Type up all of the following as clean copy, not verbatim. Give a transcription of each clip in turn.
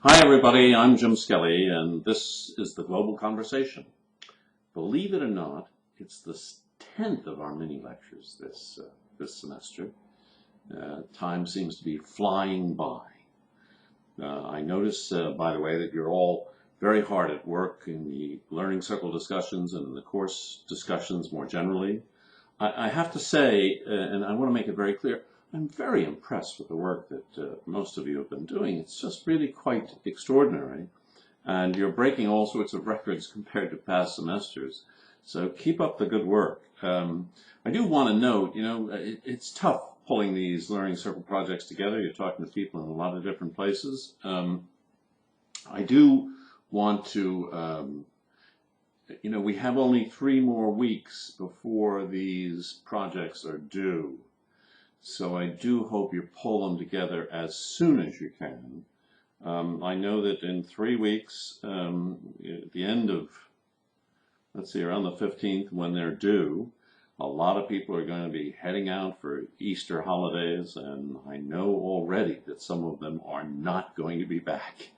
Hi everybody, I'm Jim Skelly and this is the Global Conversation. Believe it or not, it's the 10th of our mini lectures this semester. Time seems to be flying by. I notice, by the way, that you're all very hard at work in the learning circle discussions and in the course discussions more generally. I have to say, and I want to make it very clear, I'm very impressed with the work that most of you have been doing. It's just really quite extraordinary. And you're breaking all sorts of records compared to past semesters. So keep up the good work. I do want to note, it's tough pulling these learning circle projects together. You're talking to people in a lot of different places. I do want to, we have only 3 more weeks before these projects are due. So I do hope you pull them together as soon as you can. I know that in 3 weeks, at the end of, let's see, around the 15th when they're due, a lot of people are going to be heading out for Easter holidays, and I know already that some of them are not going to be back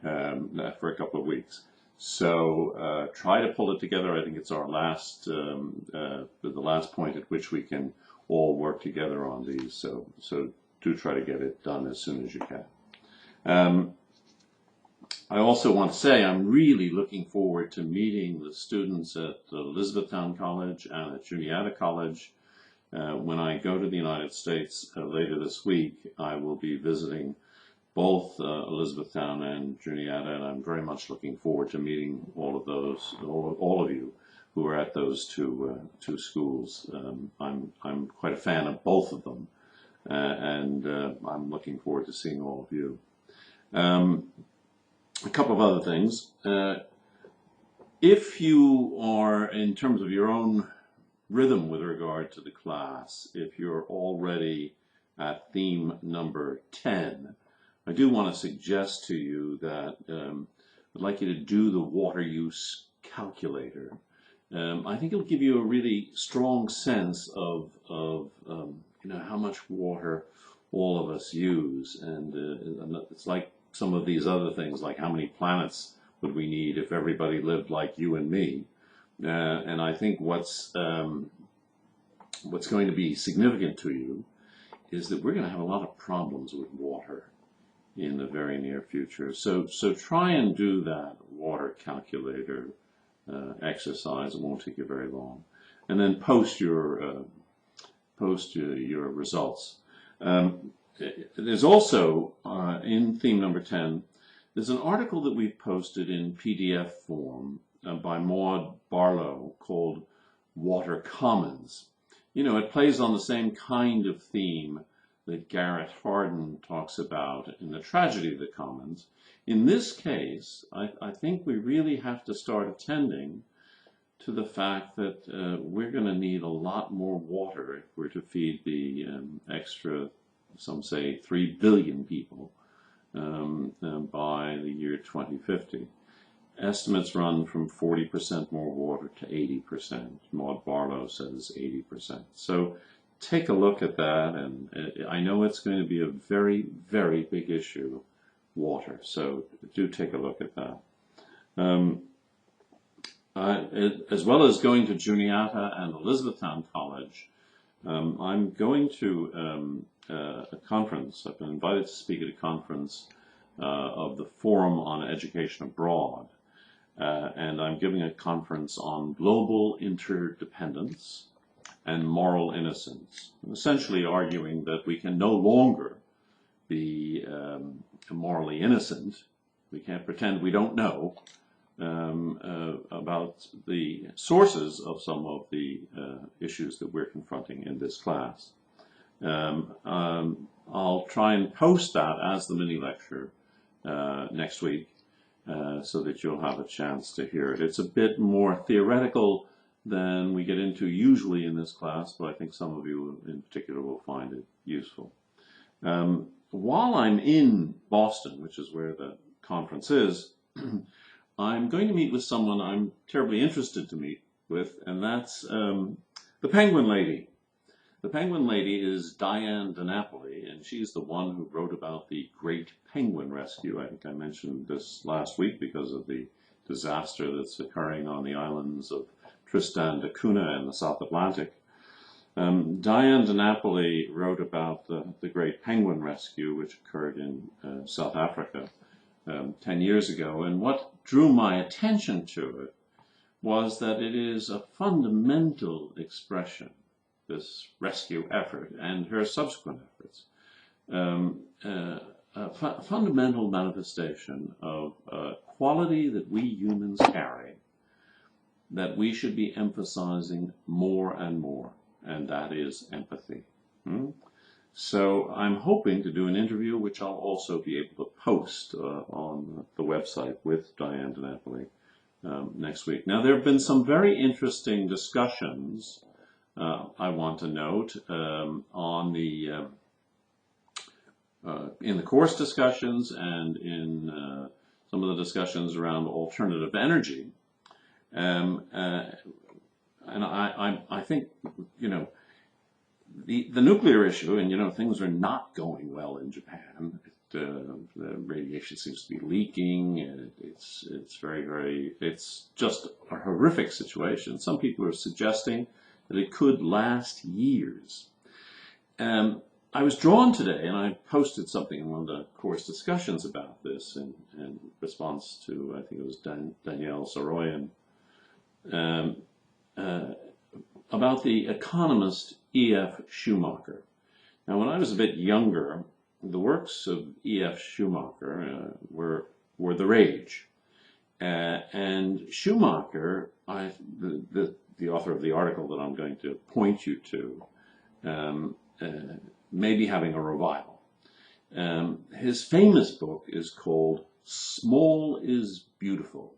for a couple of weeks. So try to pull it together. I think it's our last, the last point at which we can all work together on these. So do try to get it done as soon as you can. I also want to say I'm really looking forward to meeting the students at Elizabethtown College and at Juniata College. When I go to the United States later this week, I will be visiting both Elizabethtown and Juniata, and I'm very much looking forward to meeting all of you who are at those two schools. I'm quite a fan of both of them, and I'm looking forward to seeing all of you. A couple of other things. If you are, in terms of your own rhythm with regard to the class, if you're already at theme number 10, I do want to suggest to you that I'd like you to do the water use calculator. I think it'll give you a really strong sense of how much water all of us use, and it's like some of these other things, like how many planets would we need if everybody lived like you and me. And I think what's going to be significant to you is that we're going to have a lot of problems with water in the very near future. So try and do that water calculator exercise. It won't take you very long, and then post your results. There's also in theme number 10, there's an article that we've posted in PDF form by Maud Barlow called Water Commons. It plays on the same kind of theme that Garrett Hardin talks about in The Tragedy of the Commons. In this case, I think we really have to start attending to the fact that we're going to need a lot more water if we're to feed the extra, some say, 3 billion people by the year 2050. Estimates run from 40% more water to 80%. Maud Barlow says 80%. So take a look at that, and I know it's going to be a very, very big issue, water. So do take a look at that. As well as going to Juniata and Elizabethtown College, I'm going to a conference. I've been invited to speak at a conference of the Forum on Education Abroad. And I'm giving a conference on global interdependence and moral innocence, essentially arguing that we can no longer be morally innocent. We can't pretend we don't know about the sources of some of the issues that we're confronting in this class. I'll try and post that as the mini lecture next week so that you'll have a chance to hear it. It's a bit more theoretical than we get into usually in this class, but I think some of you in particular will find it useful. While I'm in Boston, which is where the conference is, I'm going to meet with someone I'm terribly interested to meet with, and that's the Penguin Lady. The penguin lady is Diane DiNapoli, and she's the one who wrote about the great penguin rescue. I think I mentioned this last week because of the disaster that's occurring on the islands of Tristan da Cunha in the South Atlantic. Diane DiNapoli wrote about the great penguin rescue, which occurred in South Africa 10 years ago. And what drew my attention to it was that it is a fundamental expression, this rescue effort and her subsequent efforts, a fundamental manifestation of a quality that we humans carry that we should be emphasizing more and more, and that is empathy. So I'm hoping to do an interview, which I'll also be able to post on the website with Diane DiNapoli next week. Now, there have been some very interesting discussions, I want to note, on the in the course discussions and in some of the discussions around alternative energy. And I think, the nuclear issue, and things are not going well in Japan. The radiation seems to be leaking. It's just a horrific situation. Some people are suggesting that it could last years. I was drawn today, and I posted something in one of the course discussions about this in response to, I think it was Danielle Soroyan, about the economist E.F. Schmacher. Now, when I was a bit younger, the works of E.F. Schmacher were the rage. And Schmacher, the author of the article that I'm going to point you to, may be having a revival. His famous book is called Small is Beautiful,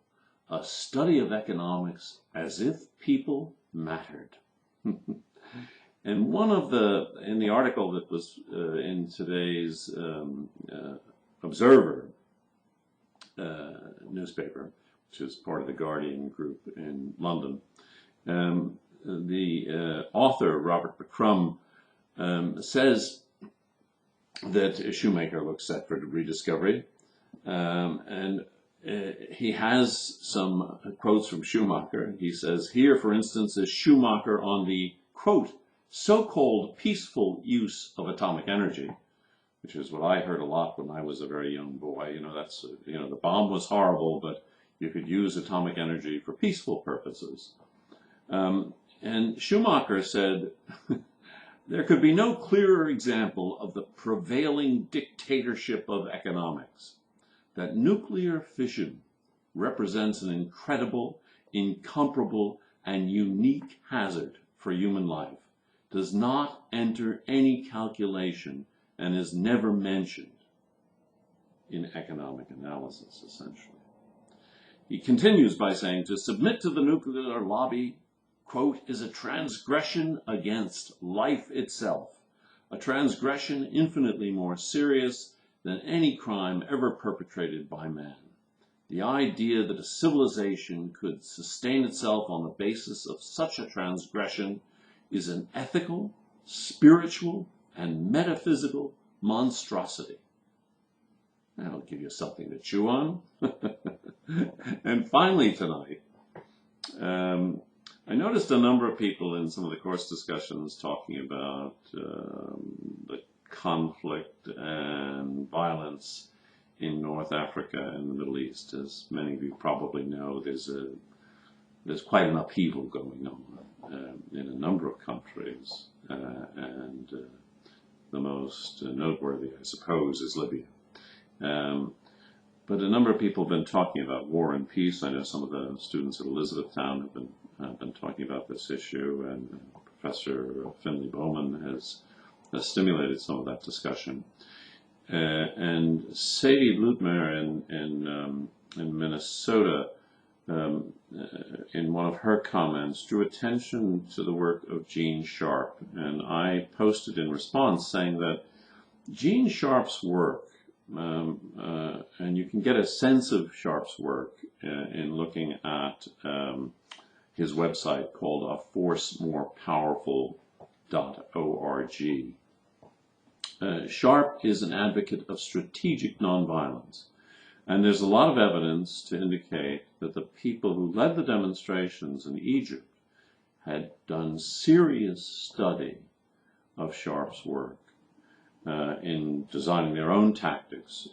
a study of economics as if people mattered. And in the article that was in today's Observer newspaper, which is part of the Guardian group in London, the author, Robert McCrum, says that Shoemaker looks set for rediscovery, and he has some quotes from Schumacher. He says, here, for instance, is Schumacher on the, quote, so-called peaceful use of atomic energy, which is what I heard a lot when I was a very young boy. The bomb was horrible, but you could use atomic energy for peaceful purposes. And Schumacher said, there could be no clearer example of the prevailing dictatorship of economics. That nuclear fission represents an incredible, incomparable, and unique hazard for human life, does not enter any calculation, and is never mentioned in economic analysis, essentially. He continues by saying, to submit to the nuclear lobby, quote, is a transgression against life itself, a transgression infinitely more serious than any crime ever perpetrated by man. The idea that a civilization could sustain itself on the basis of such a transgression is an ethical, spiritual, and metaphysical monstrosity. That'll give you something to chew on. And finally tonight, I noticed a number of people in some of the course discussions talking about the conflict and violence in North Africa and the Middle East. As many of you probably know, there's quite an upheaval going on in a number of countries, and the most noteworthy, I suppose, is Libya. But a number of people have been talking about war and peace. I know some of the students at Elizabethtown have been talking about this issue, and Professor Finley Bowman has stimulated some of that discussion. And Sadie Blutmer in Minnesota, in one of her comments, drew attention to the work of Gene Sharp. And I posted in response saying that Gene Sharp's work, and you can get a sense of Sharp's work in looking at his website called A Force More Powerful Sharp is an advocate of strategic nonviolence, and there's a lot of evidence to indicate that the people who led the demonstrations in Egypt had done serious study of Sharp's work in designing their own tactics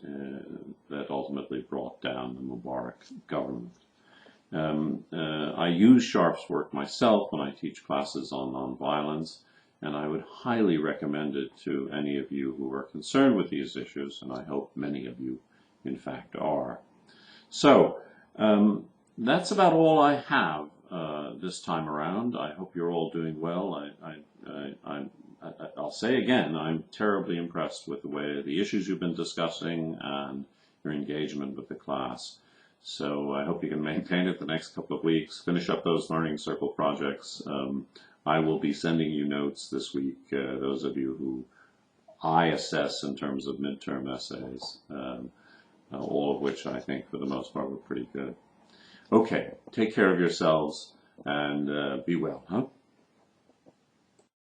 that ultimately brought down the Mubarak government. I use Sharp's work myself when I teach classes on nonviolence, and I would highly recommend it to any of you who are concerned with these issues, and I hope many of you, in fact, are. So, that's about all I have this time around. I hope you're all doing well. I'll say again, I'm terribly impressed with the issues you've been discussing and your engagement with the class. So I hope you can maintain it the next couple of weeks, finish up those Learning Circle projects. I will be sending you notes this week, those of you who I assess in terms of midterm essays, all of which I think for the most part were pretty good. Okay, take care of yourselves and be well, huh?